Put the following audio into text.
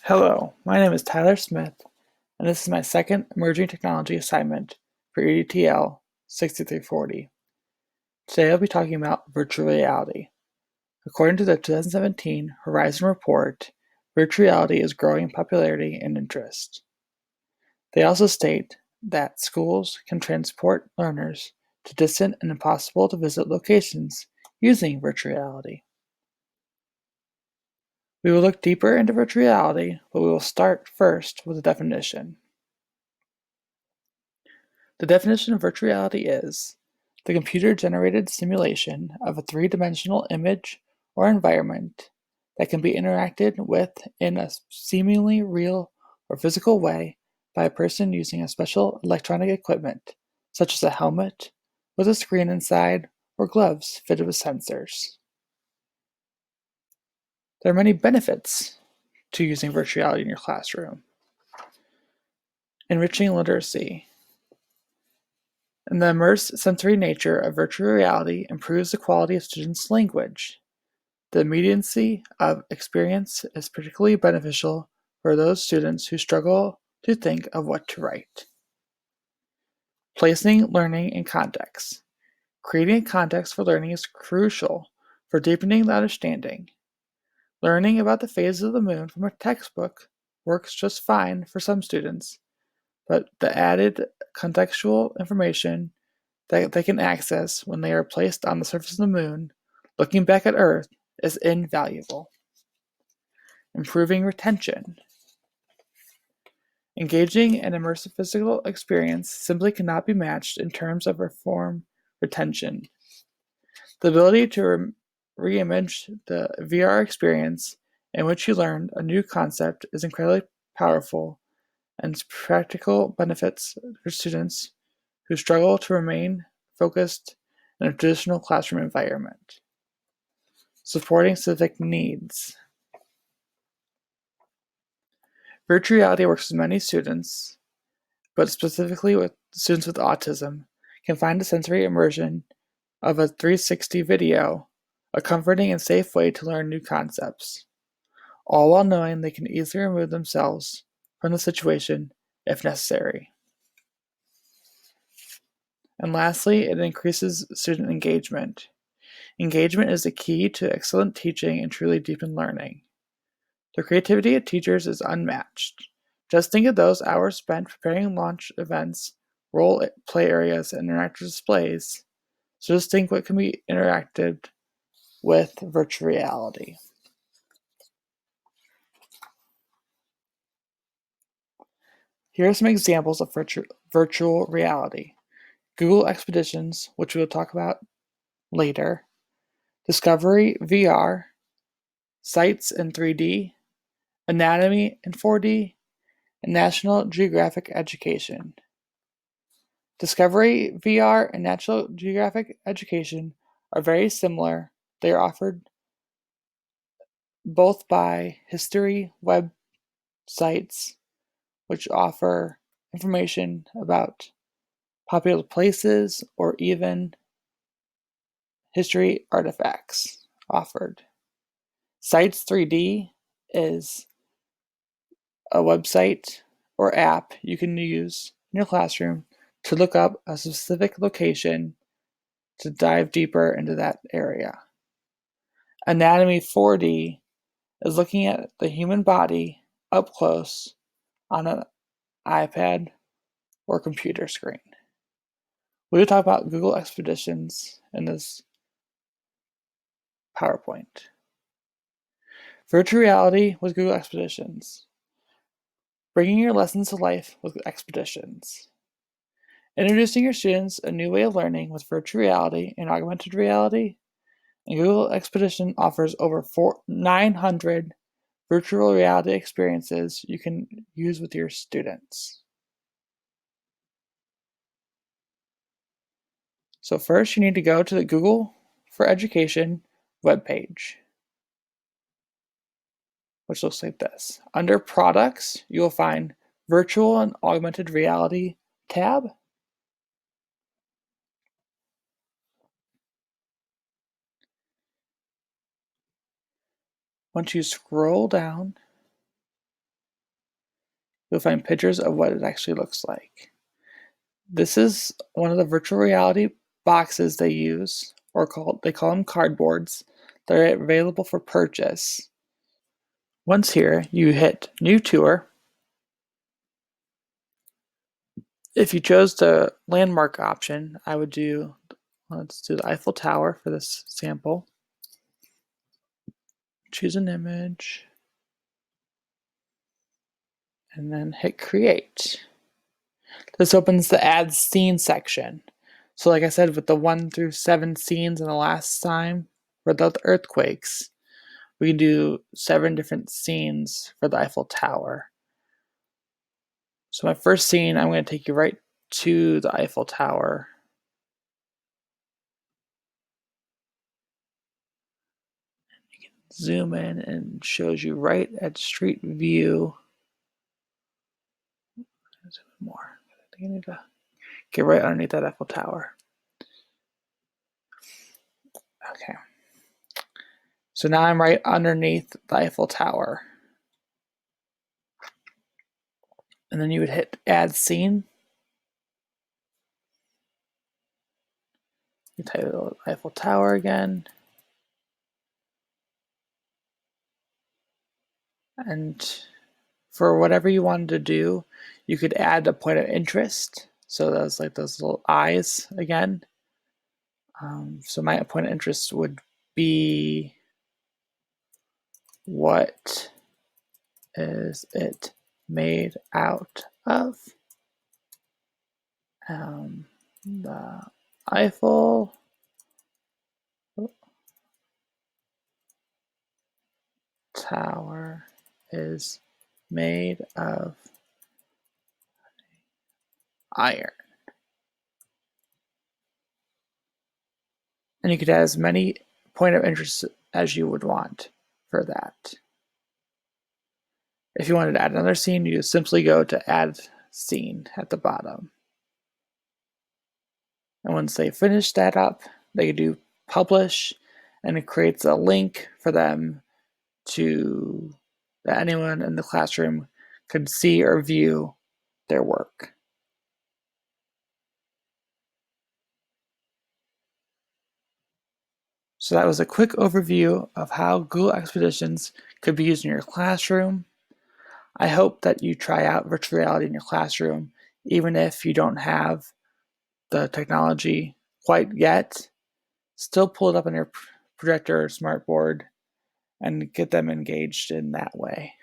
Hello, my name is Tyler Smith, and this is my second Emerging Technology assignment for Edtl 6340. Today I'll be talking about virtual reality. According to the 2017 Horizon Report, virtual reality is growing in popularity and interest. They also state that schools can transport learners to distant and impossible to visit locations using virtual reality. We will look deeper into virtual reality, but we will start first with a definition. The definition of virtual reality is the computer-generated simulation of a three-dimensional image or environment that can be interacted with in a seemingly real or physical way by a person using a special electronic equipment, such as a helmet with a screen inside or gloves fitted with sensors. There are many benefits to using virtual reality in your classroom. Enriching literacy. And the immersed sensory nature of virtual reality improves the quality of students' language. The immediacy of experience is particularly beneficial for those students who struggle to think of what to write. Placing learning in context. Creating a context for learning is crucial for deepening the understanding. Learning about the phases of the moon from a textbook works just fine for some students, but the added contextual information that they can access when they are placed on the surface of the moon, looking back at Earth, is invaluable. Improving retention. Engaging and immersive physical experience simply cannot be matched in terms of reform retention. The ability to re-image the VR experience in which you learned a new concept is incredibly powerful and practical benefits for students who struggle to remain focused in a traditional classroom environment. Supporting civic needs. Virtual reality works with many students, but specifically with students with autism, can find a sensory immersion of a 360 video a comforting and safe way to learn new concepts, all while knowing they can easily remove themselves from the situation if necessary. And lastly, it increases student engagement. Engagement is the key to excellent teaching and truly deepened learning. The creativity of teachers is unmatched. Just think of those hours spent preparing launch events, role play areas, and interactive displays. So just think what can be interacted with virtual reality. Here are some examples of virtual reality. Google Expeditions, which we will talk about later, Discovery VR, Sights in 3D, Anatomy in 4D, and National Geographic Education. Discovery VR and National Geographic Education are very similar. They are offered both by history websites, which offer information about popular places or even history artifacts offered. Sites 3D is a website or app you can use in your classroom to look up a specific location to dive deeper into that area. Anatomy 4D is looking at the human body up close on an iPad or computer screen. We will talk about Google Expeditions in this PowerPoint. Virtual reality with Google Expeditions. Bringing your lessons to life with Expeditions. Introducing your students a new way of learning with virtual reality and augmented reality. And Google Expedition offers over 900 virtual reality experiences you can use with your students. So first you need to go to the Google for Education webpage, which looks like this. Under Products, you will find Virtual and Augmented Reality tab. Once you scroll down, you'll find pictures of what it actually looks like. This is one of the virtual reality boxes they use, they call them cardboards. They're available for purchase. Once here, you hit New Tour. If you chose the landmark option, let's do the Eiffel Tower for this sample. Choose an image, and then hit Create. This opens the Add Scene section. So like I said, with the 1 through 7 scenes in the last time for the earthquakes, we can do 7 different scenes for the Eiffel Tower. So my first scene, I'm going to take you right to the Eiffel Tower. You can zoom in and shows you right at street view. Zoom in more. I think I need to get right underneath that Eiffel Tower. Okay. So now I'm right underneath the Eiffel Tower. And then you would hit Add Scene. You type the Eiffel Tower again. And for whatever you wanted to do, you could add a point of interest. So that's like those little eyes again. So my point of interest would be, what is it made out of? The Eiffel Tower is made of iron. And you could add as many point of interest as you would want for that. If you wanted to add another scene, you simply go to Add Scene at the bottom. And once they finish that up, they do Publish, and it creates a link for them that anyone in the classroom could see or view their work. So that was a quick overview of how Google Expeditions could be used in your classroom. I hope that you try out virtual reality in your classroom, even if you don't have the technology quite yet. Still pull it up on your projector or smartboard and get them engaged in that way.